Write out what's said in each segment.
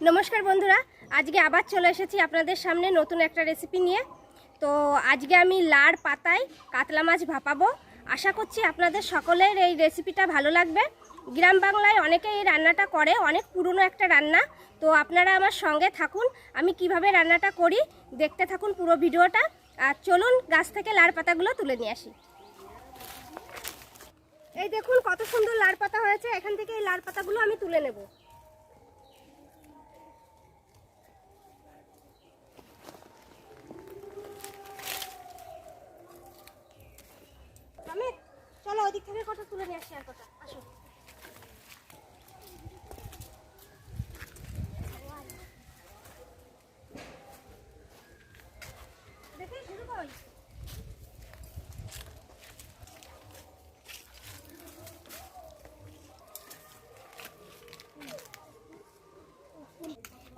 नमस्कार बंधुरा आज के आबार चले एसेছি আপনাদের সামনে নতুন একটা রেসিপি নিয়ে। তো আজকে আমি লাড় পাতায় কাতলা মাছ ভাপাবো। আশা করছি আপনাদের সকলের এই রেসিপিটা ভালো লাগবে। গ্রাম বাংলায় অনেকে এই রান্নাটা করে, অনেক পুরনো একটা রান্না। তো আপনারা আমার সঙ্গে থাকুন, আমি কিভাবে রান্নাটা করি দেখতে থাকুন পুরো ভিডিওটা। আর চলুন গাছ থেকে লাড় পাতাগুলো তুলে নিয়ে আসি। এই দেখুন কত সুন্দর লাড় পাতা হয়েছে, এখান থেকে এই লাড় পাতাগুলো আমি তুলে নেব। চলো ওদিক থেকে কটা তুলে নিয়ে আসি, আর কটা আসো। দেখি শুরু কই।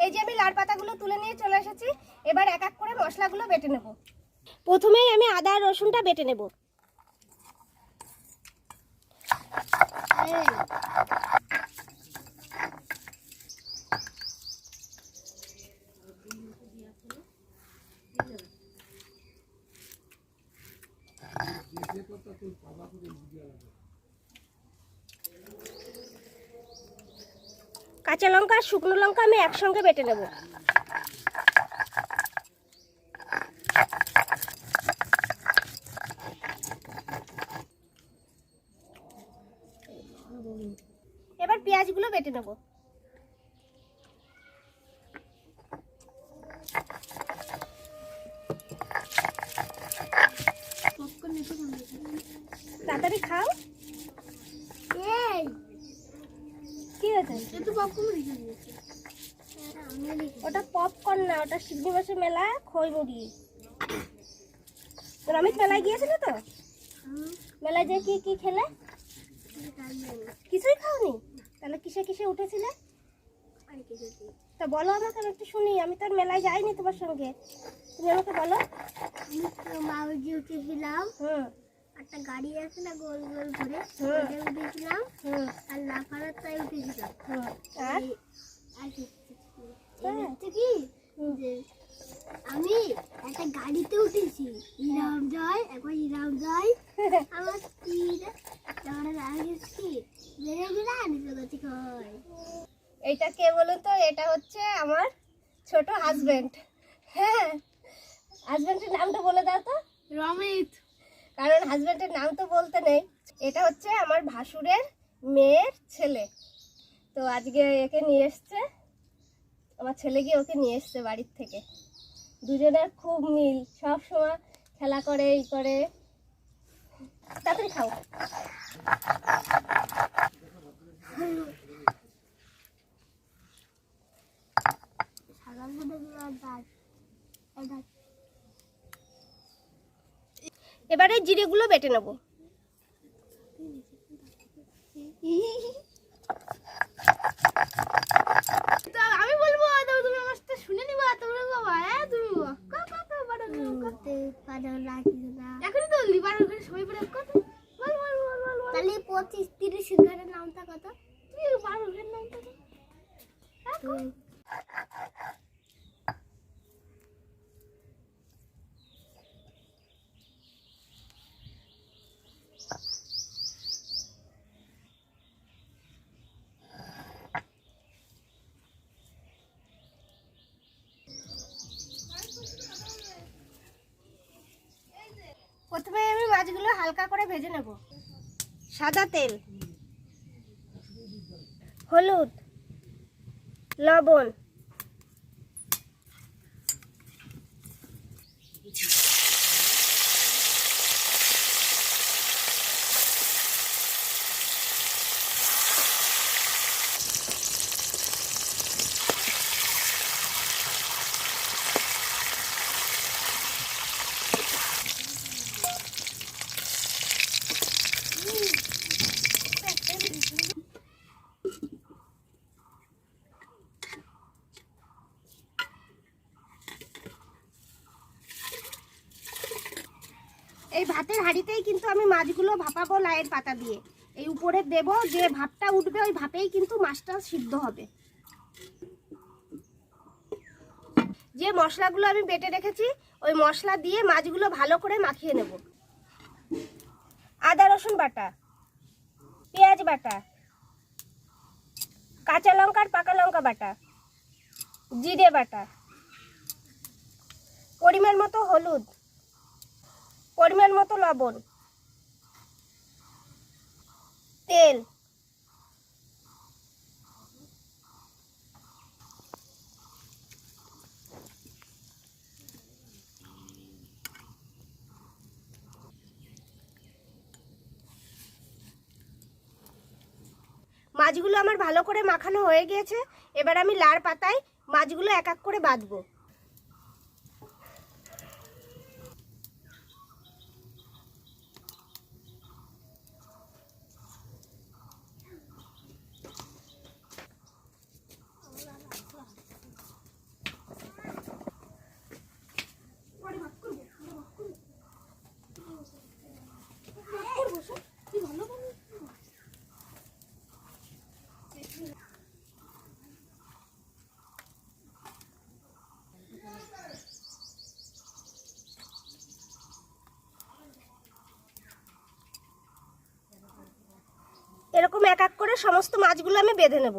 এই যে আমি লাড় পাতাগুলো তুলে নিয়ে চলে এসেছি। এবার এক এক করে মশলাগুলো বেটে নেব। প্রথমেই আমি আদা আর রসুনটা বেটে নেব। কাঁচা লঙ্কা আর শুকনো লঙ্কা আমি একসঙ্গে বেটে নেব। এবার পেঁয়াজগুলো বেটে নেব। তাড়াতাড়ি খাও। কি হয়েছে? ওটা পপকর্ন না, ওটা শিবনি মাসের মেলা খই মুড়ি। তোর অমিত মেলায় গিয়েছিল তো? মেলায় যে কি কি খেলে? কিছুই খাওনি? তাহলে কিসে কিসে উঠেছিলে? তা বলো আমাকে, আমি একটু শুনি। আমি তো মেলায় যাইনি তোমার সঙ্গে, তুমি আমাকে বলো। বাবুজি উঠেছিলাম, একটা গাড়ি আছে না গোল গোল ঘুরে, উঠেছিলাম আর লাফারাতায় উঠেছিলাম। কি আমি একটা গাড়িতে উঠেছি, ইরাম যায় একবার, ইরাম যায় আমার এইটা কে বলুন তো? এটা হচ্ছে আমার ছোট হাজবেন্ড। হ্যাঁ, হাজবেন্ডের নামটা বলে দাও তো। রমিত। কারণ হাজবেন্ডের নাম তো বলতে নেই। এটা হচ্ছে আমার ভাসুরের মেয়ের ছেলে। তো আজকে একে নিয়ে এসছে, আমার ছেলে গিয়ে ওকে নিয়ে এসছে বাড়ির থেকে। দুজনের খুব মিল, সব সময় খেলা করে, এই করে। তাড়াতাড়ি খাও। এবারে জিরেগুলো বেটে নেব। আমি বলবো, তুমি আমার সাথে শুনে নিবা। তোমরা বাবা, তুমি এখনই তো লিবার ওখানে সময় পড়ে কত তাহলে 25-30 ঘন্টার নামটা কত? তুমি 12 ঘন্টার নামটা প্রথমে আমি মাছগুলো হালকা করে ভেজে নেব। সাদা তেল, হলুদ, লবণ, এই ভাতের হাঁড়িতেই কিন্তু আমি মাছগুলো ভাপাবো লাইয়ের পাতা দিয়ে। এই উপরে দেব, যে ভাপটা উঠবে ওই ভাপেই কিন্তু মাছটা সিদ্ধ হবে। মশলাগুলো আমি বেটে রেখেছি ওই মশলা দিয়ে মাছগুলো ভালো করে মাখিয়ে নেব। আদা রসুন বাটা, পেঁয়াজ বাটা, কাঁচা লঙ্কা আর পাকা লঙ্কা বাটা, জিরে বাটা, পরিমাণ মতো হলুদ, পরিমাণ মতো লবণ, তেল, মাছগুলো আমার ভালো করে মাখানো হয়ে গিয়েছে। এবার আমি লাড় পাতায় মাছগুলো এক এক করে বাঁধবো। এরকম এক এক করে সমস্ত মাছগুলো আমি বেঁধে নেব।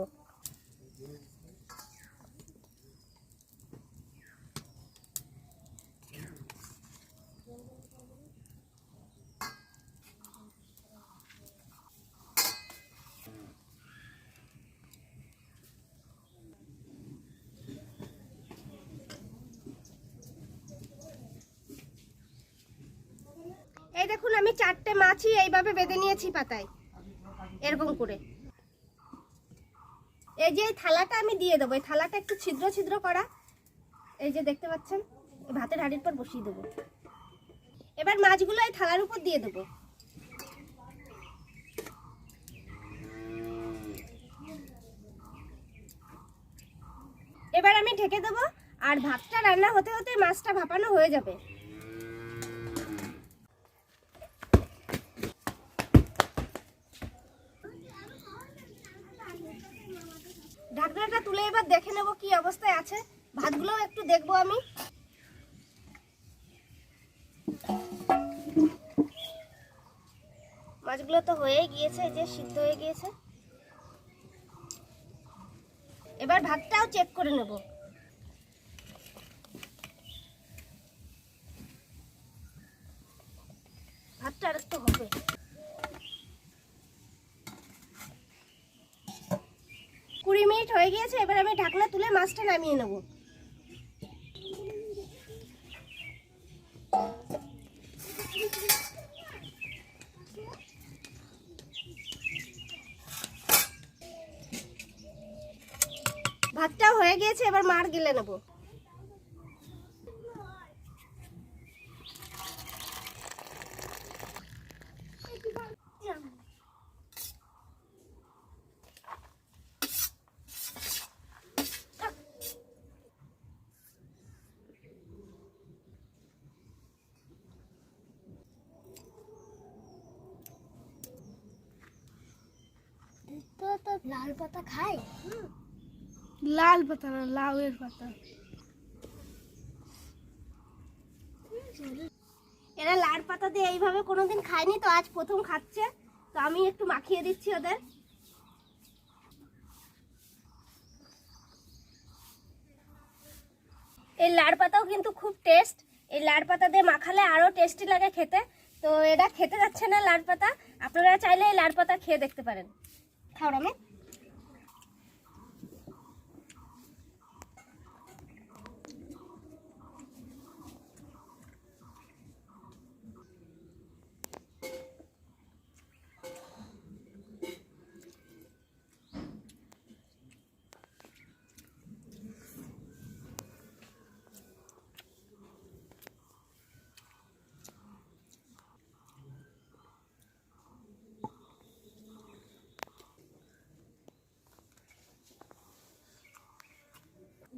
এই দেখুন আমি 4টে মাছই এইভাবে বেঁধে নিয়েছি পাতায় এরকম করে। এই যে থালাটা আমি দিয়ে দেবো, এই থালাটা একটু ছিদ্র ছিদ্র করা, এই যে দেখতে পাচ্ছেন, এই ভাতের হাঁড়ির পর বসিয়ে দেবো। এবার মাছগুলো এই থালার উপর দিয়ে দেবো। এবার আমি ঢেকে দেবো আর ভাতটা রান্না হতে হতে মাছটা ভাপানো হয়ে যাবে। ঢাকনাটা তুলে এবার দেখে নেব কি অবস্থায় আছে। ভাতগুলোও একটু দেখবো আমি। মাছগুলো তো হয়ে গিয়েছে, এই যে সিদ্ধ হয়ে গিয়েছে। এবার ভাতটাও চেক করে নেব। ভাতটা আর একটু হবে। মিনিট হয়ে গিয়েছে। এবার আমি ঢাকনা তুলে মাছটা নামিয়ে নেব। ভাতটাও হয়ে গিয়েছে, এবার মার গেলে নেব। লাল পাতা খায়? লাল পাতা না, লাউয়ের পাতা। এরা লাল পাতা দিয়ে এইভাবে কোনোদিন খায়নি, তো আজ প্রথম খাচ্ছে। তো আমি একটু মাখিয়ে দিচ্ছি ওদের। এই লাড় পাতাও কিন্তু খুব টেস্ট। এই লাড় পাতা দিয়ে মাখালে আরো টেস্টি লাগে খেতে। তো এরা খেতে যাচ্ছে না লাড় পাতা, আপনারা চাইলে এই লাড় পাতা খেয়ে দেখতে পারেন। খাও রামে।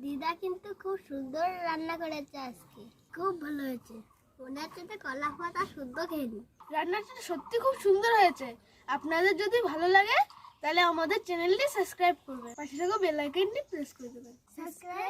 দিদা কিন্তু খুব সুন্দর রান্না করেছে আজকে, খুব ভালো হয়েছে। মনে হচ্ছে তো কলা পাতা শুদ্ধ খেয়ে নি। রান্নাটা সত্যি খুব সুন্দর হয়েছে। আপনাদের যদি ভালো লাগে তাহলে আমাদের চ্যানেলটি সাবস্ক্রাইব করবেন, পাশে থাকা বেল আইকনটি প্রেস করে দেবেন। সাবস্ক্রাইব